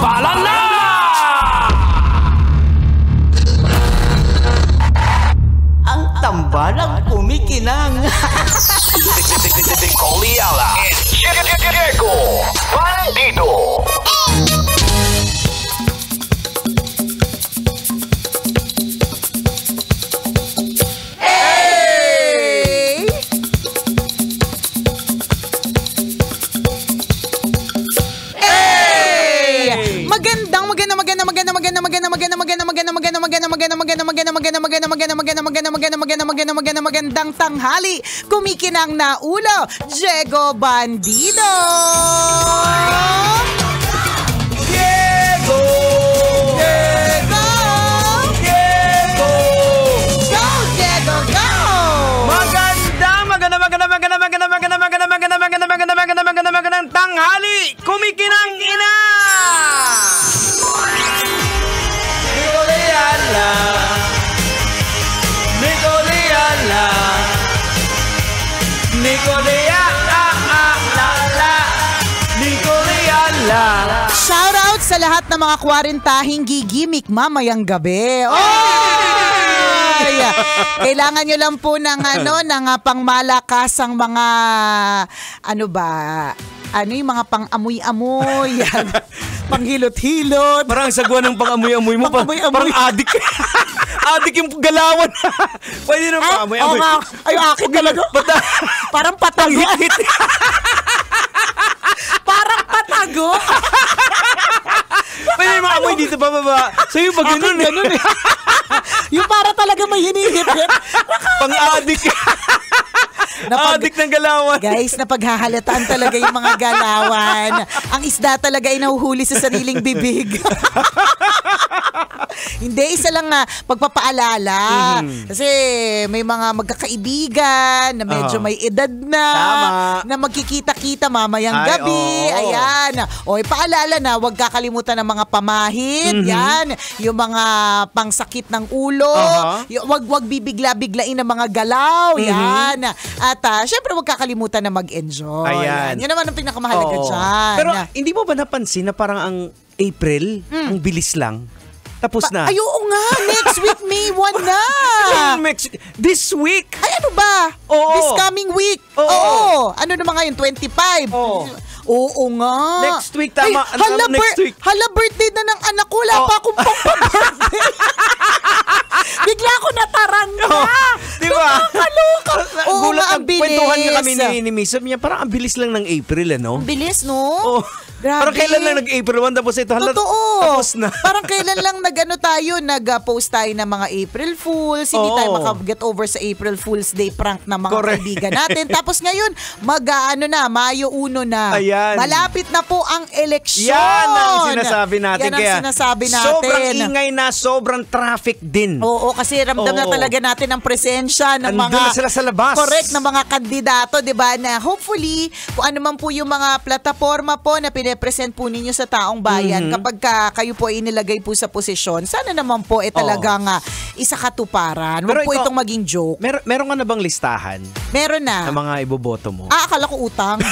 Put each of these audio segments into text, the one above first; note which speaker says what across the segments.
Speaker 1: Tambalan na!
Speaker 2: Ang tambalang kumikinang.
Speaker 1: Coliala and Diego Bandido.
Speaker 3: Magandang tanghali, kumikinang na ulo, Diego Bandido!
Speaker 2: Diego!
Speaker 3: Diego!
Speaker 2: Diego!
Speaker 3: Go, Diego, go!
Speaker 2: Magandang tanghali, kumikinang ina!
Speaker 3: Shout out sa lahat ng mga kwarentahing gigimik mamayang gabi. Kailangan nyo lang po ng pangmalakasang mga yung mga pang-amoy-amoy, panghilot-hilot.
Speaker 2: Parang sagwa ng pang-amoy-amoy mo. Parang adik. Adik yung galawan. Pwede na pang-amoy-amoy.
Speaker 3: Ay, akin talaga. Parang patago. Parang patago.
Speaker 2: Pwede yung amoy dito pababa. Sa'yo pag ganun eh.
Speaker 3: Yung para talaga may hinihit-hit.
Speaker 2: Pang-adik. Adik ng galawan.
Speaker 3: Guys, napaghahalataan talaga yung mga galawan. Ang isda talaga ay nahuhuli sa sariling bibig. Hindi, isa lang na pagpapaalala. Kasi may mga magkakaibigan na medyo may edad na.
Speaker 2: Tama.
Speaker 3: Na magkikita-kita mamayang gabi. Ayan. O, ipaalala na, huwag kakalimutan ng mga pamahid. Yan. Yung mga pangsakit ng ulo. Huwag bibigla-biglain ng mga galaw. Yan. At syempre huwag kakalimutan na mag-enjoy.
Speaker 2: Ayan.
Speaker 3: Yan naman ang pinakamahalaga dyan.
Speaker 2: Pero hindi mo ba napansin na parang ang April, ang bilis lang? Tapos na.
Speaker 3: Ay, oo nga. Next week, May 1 na.
Speaker 2: This week.
Speaker 3: Ay, ano ba?
Speaker 2: Oo.
Speaker 3: This coming week. Oo. Ano naman ngayon? 25. Oo nga.
Speaker 2: Next week, tama.
Speaker 3: Ay,
Speaker 2: next week.
Speaker 3: Hala, birthday na ng anak ko. Wala pa akong pang-birthday. Bigla ako nataranga.
Speaker 2: Di ba?
Speaker 3: Nakakaloka. Oo
Speaker 2: Gulat
Speaker 3: nga, ang bilis.
Speaker 2: Kwentuhan niya kami ni Miss. Sabi niya, parang ang bilis lang ng April, ano?
Speaker 3: Ang bilis, no?
Speaker 2: Oh.
Speaker 3: Grabe.
Speaker 2: Parang kailan lang nag-April 1 tapos ito halat.
Speaker 3: Totoo.
Speaker 2: Tapos na.
Speaker 3: Parang kailan lang nag-post tayo ng mga April Fools. Hindi tayo maka-get over sa April Fools Day prank ng mga kaibigan natin. Tapos ngayon, Mayo 1 na.
Speaker 2: Ayan.
Speaker 3: Malapit na po ang eleksyon.
Speaker 2: Yan ang sinasabi natin.
Speaker 3: Yan ang sinasabi natin.
Speaker 2: Sobrang ingay na, sobrang traffic din.
Speaker 3: Oo, kasi ramdam na talaga natin ang presensya ng
Speaker 2: Andun
Speaker 3: mga
Speaker 2: na sila sa labas.
Speaker 3: Correct, ng mga kandidato, 'di ba? Na hopefully, kung ano man po yung mga plataforma po na pine-present po ninyo sa taong bayan, kapag kayo po ay inilagay po sa posisyon, sana naman po talagang isa katuparan. Huwag po itong maging joke.
Speaker 2: Meron ka na bang listahan?
Speaker 3: Meron na.
Speaker 2: Ng mga iboboto mo?
Speaker 3: Akala ko utang.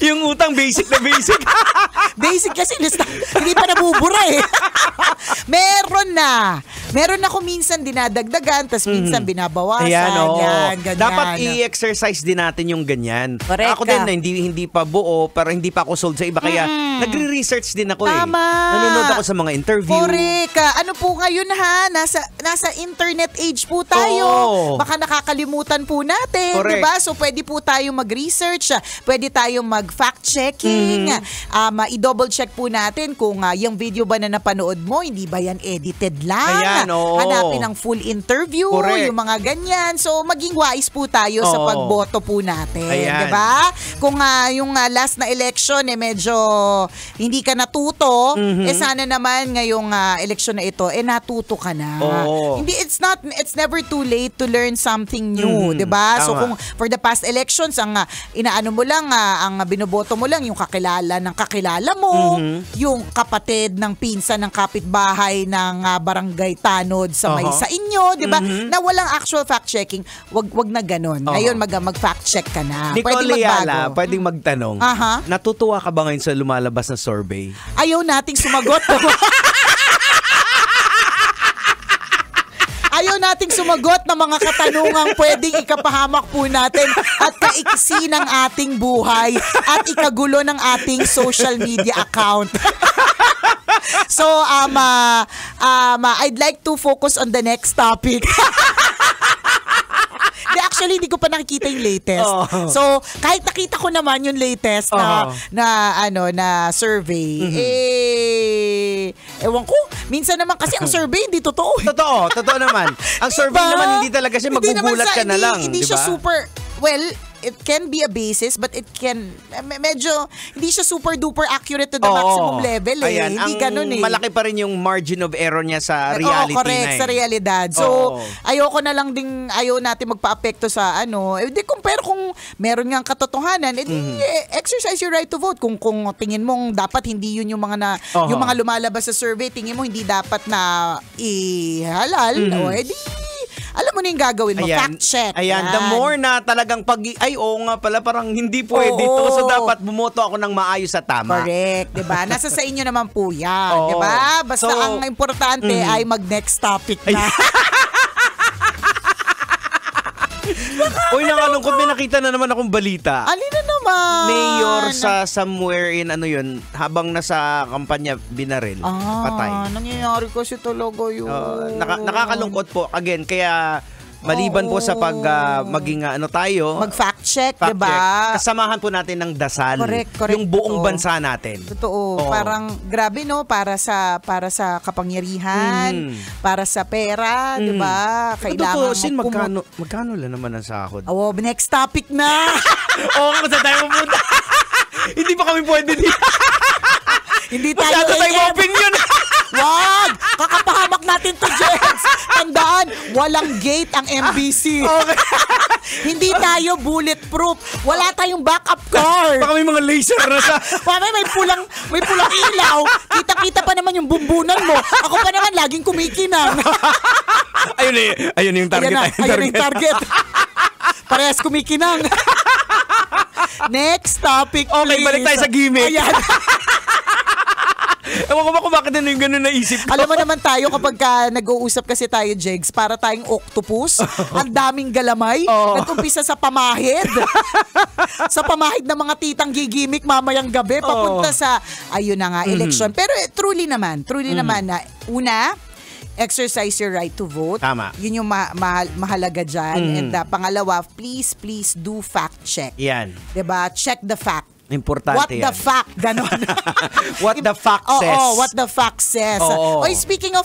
Speaker 2: Yung utang, basic na basic.
Speaker 3: Basic kasi lista. Hindi pa nabubura eh. Meron ako minsan dinadagdagan, tas minsan binabawasan.
Speaker 2: Ayan,
Speaker 3: yan, ganyan.
Speaker 2: Dapat i-exercise din natin yung ganyan.
Speaker 3: Correct.
Speaker 2: Ako din na hindi pa buo, pero hindi pa ako sold sa iba. Kaya nagre-research din ako.
Speaker 3: Tama.
Speaker 2: Nanonood ako sa mga interview.
Speaker 3: Correct. Ano po ngayon nasa internet age po tayo. Baka nakakalimutan po natin, di ba? So pwede po tayo mag-research, pwede tayo mag-fact checking, i-double check po natin kung yung video ba na napanood mo, hindi ba yan edited lang?
Speaker 2: Ayan,
Speaker 3: Hanapin ang full interview, yung mga ganyan. So maging wise po tayo sa pagboto po natin, di ba? Kung yung last na election medyo hindi ka natuto, sana naman ngayong election na ito natuto ka na. Hindi, it's never too late to learn something new, 'di ba? So kung for the past elections ang inaano mo lang, ang binoboto mo lang yung kakilala ng kakilala mo, yung kapatid ng pinsan ng kapitbahay ng barangay tanod sa may sa inyo, 'di ba? Na walang actual fact-checking. Wag na ganoon. Ngayon mag-fact-check ka na.
Speaker 2: Nicole Yala, pwedeng magtanong. Natutuwa ka ba ngayon sa lumalabas na survey?
Speaker 3: Ayaw nating sumagot. Ayaw nating sumagot ng mga katanungang pwedeng ikapahamak po natin at kaiksi ng ating buhay at ikagulo ng ating social media account. So, I'd like to focus on the next topic. Actually, hindi ko pa nakikita yung latest. So, kahit nakita ko naman yung latest na survey, ewan ko, minsan naman kasi ang survey hindi totoo.
Speaker 2: Totoo naman. Ang survey naman hindi talaga siya magugulat ka na lang,
Speaker 3: hindi siya super, well, it can be a basis but it can medyo hindi siya super duper accurate to the maximum level
Speaker 2: Ayan,
Speaker 3: hindi ganun
Speaker 2: malaki pa rin yung margin of error niya sa reality
Speaker 3: correct, sa realidad. So ayoko na lang ding ayaw natin magpa-apekto sa di compare kung meron ngang katotohanan exercise your right to vote kung tingin mong dapat hindi yun yung mga yung mga lumalabas sa survey, tingin mo hindi dapat na ihalal o edi alam mo na yung gagawin mo, fact check.
Speaker 2: Ayan, the more na talagang oo nga pala, parang hindi pwede to. So, dapat bumoto ako ng maayos at tama.
Speaker 3: Correct, diba? Nasa sa inyo naman po yan, diba? Basta ang importante ay mag-next topic na.
Speaker 2: Uy, nakalungkot, may nakita na naman akong balita.
Speaker 3: Alin na naman?
Speaker 2: Mayor sa somewhere in habang nasa kampanya binaril, patay.
Speaker 3: Nangyayari kasi talaga yun.
Speaker 2: Nakakalungkot po, again, kaya maliban po sa maging tayo,
Speaker 3: mag-fact check, diba?
Speaker 2: Kasamahan po natin ng dasal.
Speaker 3: Correct,
Speaker 2: yung buong bansa natin.
Speaker 3: Totoo. Parang grabe para sa kapangyarihan, para sa pera, diba? Kailangan
Speaker 2: magkano lang naman ang sahod?
Speaker 3: Next topic na.
Speaker 2: Kung saan tayo pupunta. Hindi pa kami pwede dito.
Speaker 3: Hindi tayo
Speaker 2: opinion.
Speaker 3: Wag! Kakapahamak natin to, Jens. Tandaan, walang gate ang MBC.
Speaker 2: Okay.
Speaker 3: Hindi tayo bulletproof. Wala tayong backup car.
Speaker 2: Baka may mga laser na sa...
Speaker 3: May pulang ilaw. Kita-kita pa naman yung bumbunan mo. Ako pa naman laging kumikinang.
Speaker 2: Ayun yung target.
Speaker 3: Ayun yung target. Parehas kumikinang. Next topic,
Speaker 2: okay, balik tayo sa gimmick.
Speaker 3: Ayan.
Speaker 2: Ewan ko ba kung bakit na yung gano'n naisip ko.
Speaker 3: Alam mo naman tayo kapag nag-uusap kasi tayo, Jegs, para tayong octopus. Ang daming galamay. Nag-umpisa sa pamahid. Sa pamahid ng mga titang gigimik mamayang gabi. Papunta sa, ayun na nga, election. Pero truly naman na, una, exercise your right to vote.
Speaker 2: Tama.
Speaker 3: Yun yung mahalaga dyan. And pangalawa, please do fact check.
Speaker 2: Yan.
Speaker 3: Diba? Check the fact.
Speaker 2: Importante
Speaker 3: what the fact, ganon.
Speaker 2: What the fact says.
Speaker 3: What the fact says. Oy, speaking of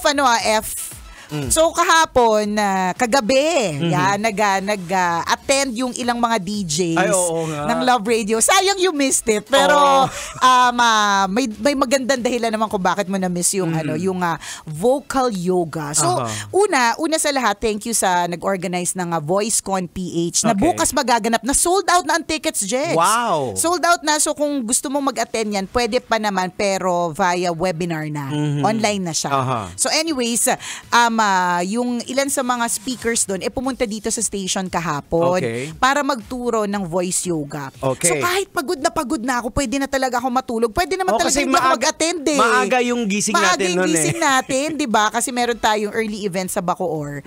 Speaker 3: so kahapon, kagabi, nag-attend yung ilang mga DJs ng Love Radio. Sayang you missed it, pero may magandang dahilan naman kung bakit mo na-miss yung yung vocal yoga. So, una sa lahat, thank you sa nag-organize ng VoiceCon PH na bukas magaganap na sold out na ang tickets, Jex.
Speaker 2: Wow!
Speaker 3: Sold out na, so kung gusto mong mag-attend yan, pwede pa naman pero via webinar na. Online na siya. So anyways, yung ilan sa mga speakers doon pumunta dito sa station kahapon para magturo ng voice yoga. So kahit pagod na ako, pwede na talaga ako matulog. Pwede naman talaga hindi ako mag-attend
Speaker 2: Maaga yung gising natin noon
Speaker 3: gising natin, di ba? Kasi meron tayong early event sa Bacoor.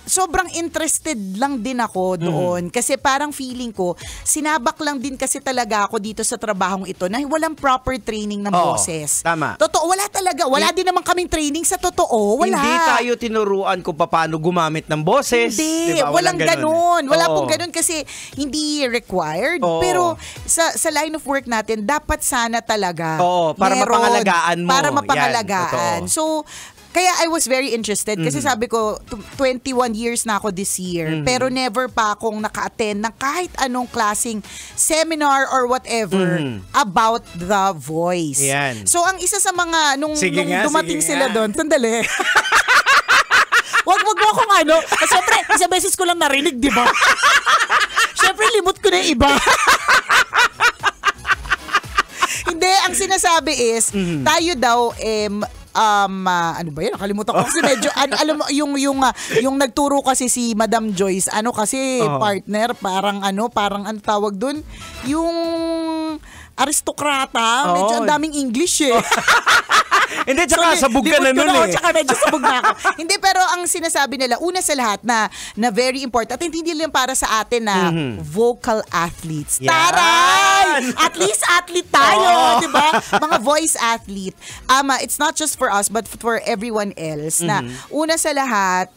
Speaker 3: Sobrang interested lang din ako doon kasi parang feeling ko, sinabak lang din kasi talaga ako dito sa trabahong ito na walang proper training ng boses.
Speaker 2: Tama.
Speaker 3: Totoo, wala talaga. Wala din naman kaming training sa totoo. Wala.
Speaker 2: Hindi tayo tinuruan kung paano gumamit ng boses.
Speaker 3: Hindi. Diba? Walang ganun. Wala pong ganun kasi hindi required. Pero sa line of work natin, dapat sana talaga
Speaker 2: para mapangalagaan mo.
Speaker 3: Para mapangalagaan. So, kaya I was very interested kasi sabi ko, 21 years na ako this year, pero never pa akong naka-attend ng kahit anong klaseng seminar or whatever about the voice.
Speaker 2: Yan.
Speaker 3: So, ang isa sa mga, nung dumating sila doon, sandali. Wag mo akong Siyempre, isang beses ko lang narinig, di ba? Siyempre, limot ko na yung iba. Hindi, ang sinasabi is, tayo daw, ano ba yan? Nakalimutan ko kasi medyo alam mo yung nagturo kasi si Madam Joyce, kasi partner, parang ang tawag dun, yung aristokrata, medyo ang daming English eh.
Speaker 2: Hindi, tsaka sabog ka na nun eh.
Speaker 3: Tsaka medyo sabog na ako. Hindi, pero ang sinasabi nila, una sa lahat na very important, at hindi lang para sa atin na vocal athletes.
Speaker 2: Yan.
Speaker 3: Taray! At least athlete tayo, di ba? Mga voice athlete. It's not just for us, but for everyone else na una sa lahat,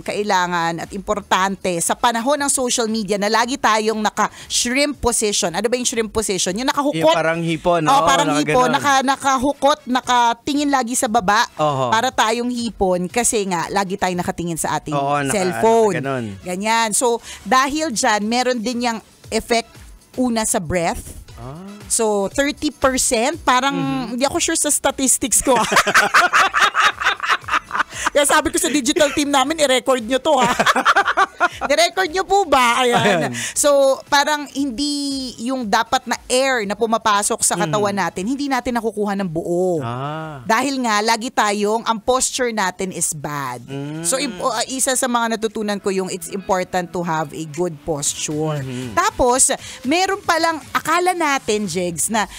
Speaker 3: kailangan at importante sa panahon ng social media na lagi tayong naka-shrimp position. Ano ba yung shrimp position? Yung nakahukot.
Speaker 2: Yung parang hipon.
Speaker 3: Parang hipon. Nakahukot, nakatingin lagi sa baba para tayong hipon kasi nga lagi tayong nakatingin sa ating cellphone. Ganyan. So, dahil dyan, meron din yung effect una sa breath. So, 30%, parang hindi ako sure sa statistics ko. Kaya sabi ko sa digital team namin, i-record nyo to ha. I-record nyo po ba? Ayan. So, parang hindi yung dapat na air na pumapasok sa katawan natin, hindi natin nakukuha ng buo. Dahil nga, lagi ang posture natin is bad. So, isa sa mga natutunan ko yung it's important to have a good posture. Tapos, meron palang, akala natin, Jegs, na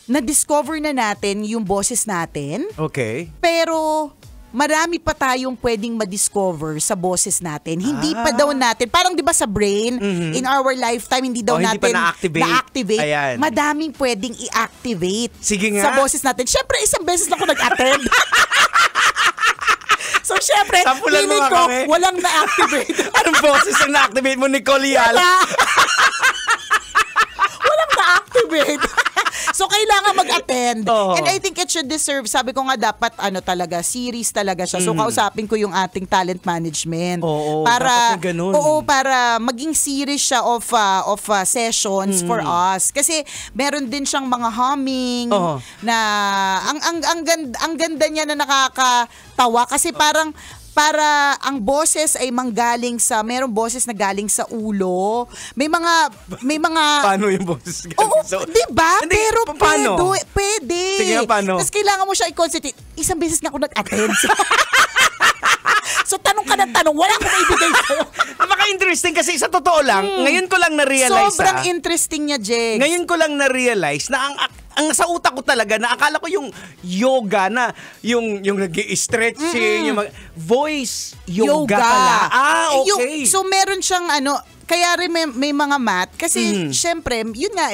Speaker 3: na-discover na natin yung boses natin.
Speaker 2: Okay.
Speaker 3: Pero marami pa tayong pwedeng ma-discover sa boses natin. Hindi pa daw natin, parang di ba sa brain, in our lifetime, hindi daw natin
Speaker 2: hindi pa na-activate.
Speaker 3: Ayan. Madaming pwedeng i-activate
Speaker 2: sa
Speaker 3: boses natin. Siyempre, isang beses lang ako nag-attend. So, syempre, feeling ko, walang na-activate.
Speaker 2: Anong boses ang na-activate mo, Nicole Yala?
Speaker 3: Walang na-activate. So, kailangan mag-attend. And I think it should deserve, sabi ko nga dapat, talaga, series talaga siya. So, kausapin ko yung ating talent management. Para, para maging series siya of sessions for us. Kasi, meron din siyang mga humming na, ang ganda niya na nakakatawa. Kasi parang, para ang boses ay manggaling merong boses na galing sa ulo. May mga
Speaker 2: paano yung boses galing sa ulo?
Speaker 3: Diba?
Speaker 2: Hindi,
Speaker 3: pero
Speaker 2: paano?
Speaker 3: Pwede.
Speaker 2: Sige, paano?
Speaker 3: Tapos kailangan mo siya i-concentrate. Isang beses nga ako nag-attend. So, tanong ka ng tanong, wala akong ibigay sa'yo.
Speaker 2: Napaka-interesting kasi sa totoo lang, ngayon ko lang na-realize.
Speaker 3: Sobrang interesting niya, Jegs.
Speaker 2: Ngayon ko lang na-realize na ang sa utak ko talaga, na akala ko yung yoga na, yung nag-i-stretching, yung voice yoga pala. Okay.
Speaker 3: So, meron siyang kaya rin may mga mat. Kasi, syempre, yun nga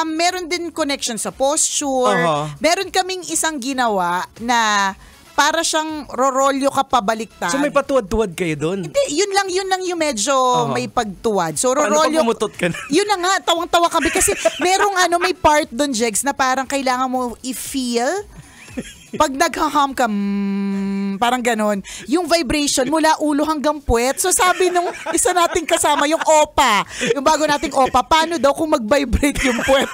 Speaker 3: meron din connection sa posture. Meron kaming isang ginawa na para siyang rorolyo ka pabaliktad.
Speaker 2: So may patuwad-tuwad kayo doon?
Speaker 3: Hindi, yun lang yung medyo may pagtuwad. So rorolyo.
Speaker 2: Paano pag pumutot ka na?
Speaker 3: Yun na nga, tawang-tawa kami kasi merong may part doon, Jegs, na parang kailangan mo i-feel. Pag nag-hum ka, parang ganon, yung vibration mula ulo hanggang puwet. So sabi nung isa nating kasama, yung OPA, yung bago nating OPA, paano daw kung mag-vibrate yung puwet?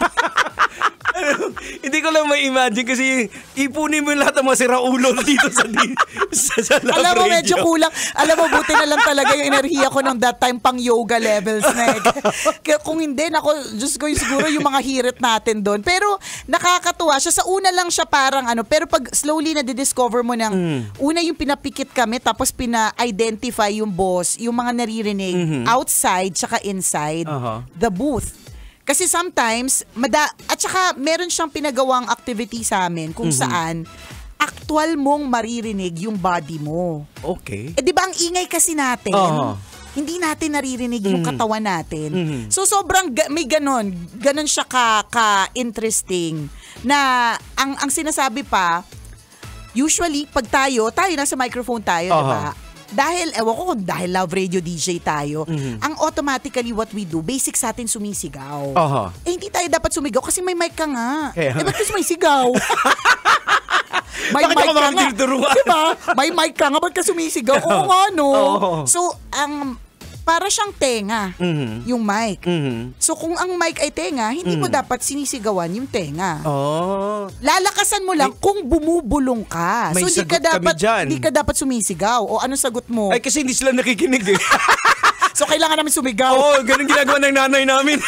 Speaker 2: Hindi ko lang ma-imagine kasi ipunin mo yung lahat ng mga siraulo dito sa lab radio.
Speaker 3: Alam mo, medyo kulang. Alam mo, buti na lang talaga yung enerhiya ko ng that time pang yoga levels na Kaya kung hindi, Diyos ko, siguro yung mga hirit natin doon. Pero nakakatuwa siya. Sa una lang siya parang pero pag slowly na di-discover mo ng una yung pinapikit kami, tapos pina-identify yung boss, yung mga naririnig outside tsaka inside the booth. Kasi sometimes, at saka meron siyang pinagawang activity sa amin kung saan actual mong maririnig yung body mo.
Speaker 2: Okay.
Speaker 3: Di ba ang ingay kasi natin, hindi natin naririnig yung katawan natin. So sobrang may ganon siya ka-interesting na ang sinasabi pa, usually pag tayo nasa microphone tayo, diba? Dahil, ewan ko kung dahil Love Radio DJ tayo, ang automatically what we do, basic sa atin sumisigaw. Hindi tayo dapat sumigaw kasi may mic ka nga. Ba't ka sumisigaw? May mic ka nga. Diba? May mic ka nga, ba't ka sumisigaw? Oo nga, no? So, para siyang tenga, yung mic. So, kung ang mic ay tenga, hindi mo dapat sinisigawan yung tenga. Lalakasan mo lang kung bumubulong ka.
Speaker 2: May
Speaker 3: so, hindi ka dapat sumisigaw. O, anong sagot mo?
Speaker 2: Ay, kasi hindi sila nakikinig
Speaker 3: So, kailangan namin sumigaw.
Speaker 2: Ganun ginagawa ng nanay namin.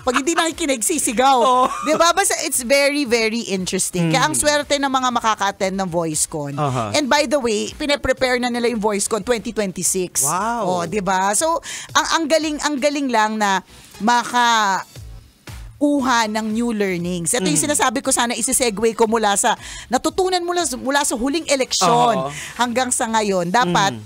Speaker 3: Pag hindi nakikinig, sisigaw.
Speaker 2: Oh.
Speaker 3: Diba? Basta it's very, very interesting. Kaya ang swerte ng mga makaka-attend ng VoiceCon. And by the way, pine-prepare na nila yung VoiceCon 2026.
Speaker 2: Wow.
Speaker 3: Diba? So, ang galing lang na kuha ng new learnings. Ito yung sinasabi ko, sana isi-segue ko mula sa natutunan mula sa huling eleksyon hanggang sa ngayon. Dapat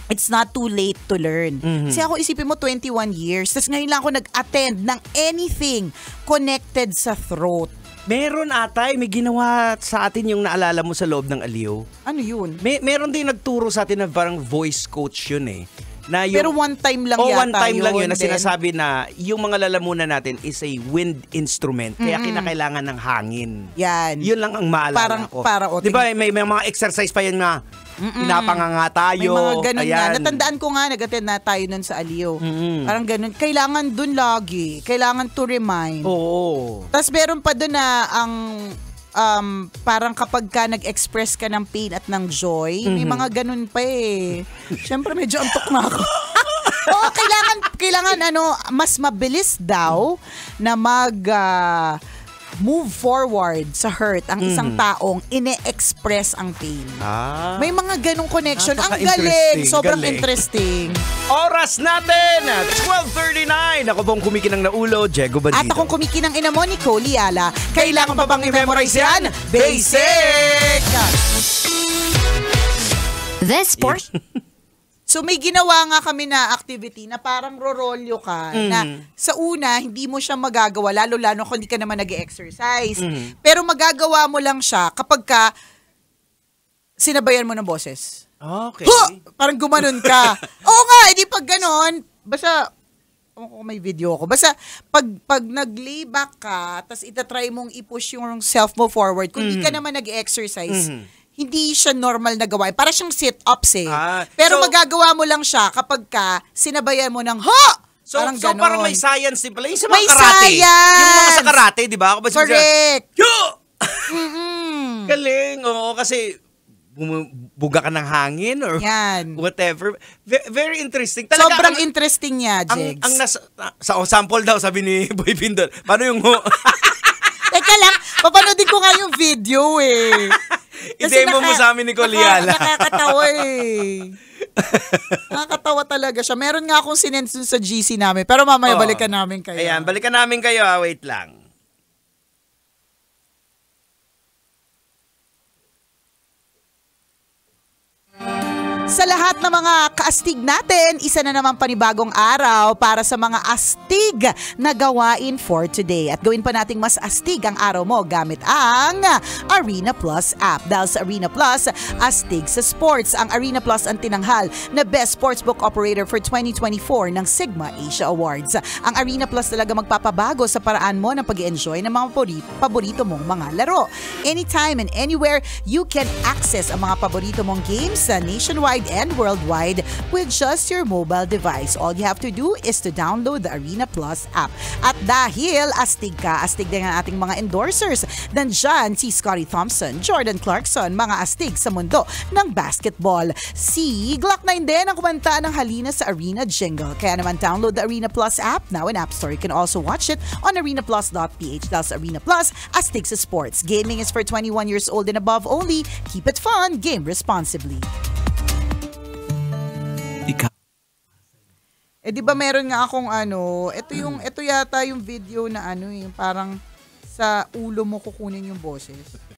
Speaker 3: it's not too late to learn. Kasi ako isipin mo 21 years, tapos ngayon lang ako nag-attend ng anything connected sa throat.
Speaker 2: Meron atay, may ginawa sa atin yung naalala mo sa loob ng Aliw.
Speaker 3: Ano yun?
Speaker 2: Meron din nagturo sa atin na parang voice coach yun eh. Na yung,
Speaker 3: pero one time lang yata
Speaker 2: one time lang yun na
Speaker 3: then,
Speaker 2: sinasabi na yung mga lalamunan natin is a wind instrument. Kaya kinakailangan ng hangin.
Speaker 3: Yan.
Speaker 2: Yun lang ang maalala ko. Di ba may mga exercise pa yan nga. Pinapanganga tayo.
Speaker 3: May mga ganun
Speaker 2: Ayan.
Speaker 3: nga. Natandaan ko nga, nag-attend na tayo nun sa Aliw. Parang ganun. Kailangan dun lagi. Kailangan to remind.
Speaker 2: Oo.
Speaker 3: Tapos meron pa dun na ang parang kapag ka nag-express ka ng pain at ng joy, may mga ganun pa eh. Siyempre medyo antok na ako. Oo, kailangan mas mabilis daw na move forward sa hurt ang isang taong ine-express ang pain. May mga ganong connection. Ang galing. Sobrang interesting.
Speaker 2: Oras natin! 12:39. Ako pong kumikinang na ulo, Diego Bandido.
Speaker 3: At akong kumikinang ina mo, Nicole Liala. Kailangan pa bang i-memorize yan? Basic!
Speaker 4: The sport.
Speaker 3: So may ginawa nga kami na activity na parang rorolyo ka na sa una hindi mo siya magagawa lalo kung hindi ka naman nag-exercise. Pero magagawa mo lang siya kapag ka sinabayan mo ng boses.
Speaker 2: Okay.
Speaker 3: Parang gumanon ka. Oo nga, edi pag ganon, basta kung may video ako. Basta pag nag-lay back ka, tas itatry mong i-push yung self mo forward, kung hindi ka naman nag-exercise, hindi siya normal na gawain. Para siyang sit-ups eh. Pero magagawa mo lang siya kapag ka sinabayan mo ng
Speaker 2: So parang may science din pala. Yung sa mga
Speaker 3: may
Speaker 2: karate.
Speaker 3: Science!
Speaker 2: Yung mga sa karate, di ba?
Speaker 3: Correct!
Speaker 2: Galing. Oo, kasi buga ka ng hangin or
Speaker 3: yan.
Speaker 2: Whatever. Very interesting. Talaga,
Speaker 3: sobrang interesting niya, Jigs.
Speaker 2: Ang sa sample daw, sabi ni Boy Pindol. Paano yung
Speaker 3: Teka lang, papanoodin ko nga yung video eh.
Speaker 2: I-demo mo sa amin ni Coliala.
Speaker 3: Nakakatawa eh. Nakakatawa talaga siya. Meron nga akong sinend sa GC namin. Pero mamaya balikan namin kayo.
Speaker 2: Ayan, balikan namin kayo. Wait lang.
Speaker 3: Sa lahat ng mga kaastig natin, isa na naman panibagong araw para sa mga astig na gawain for today. At gawin pa nating mas astig ang araw mo gamit ang Arena Plus app. Dahil sa Arena Plus, astig sa sports. Ang Arena Plus ang tinanghal na Best Sportsbook Operator for 2024 ng Sigma Asia Awards. Ang Arena Plus talaga magpapabago sa paraan mo ng pag-enjoy ng mga paborito mong mga laro. Anytime and anywhere, you can access ang mga paborito mong games sa nationwide and worldwide with just your mobile device. All you have to do is to download the Arena Plus app. At dahil astig ka, astig din ang ating mga endorsers. Nandyan si Scottie Thompson, Jordan Clarkson, mga astig sa mundo ng basketball. Si Glock 9 din ang kumanta ng halina sa Arena Jingle. Kaya naman download the Arena Plus app now in App Store. You can also watch it on arenaplus.ph. That's Arena Plus, astig sa sports. Gaming is for 21 years old and above only. Keep it fun, game responsibly. Di ba meron nga akong ito yata yung video na yung parang sa ulo mo kukunin yung boses.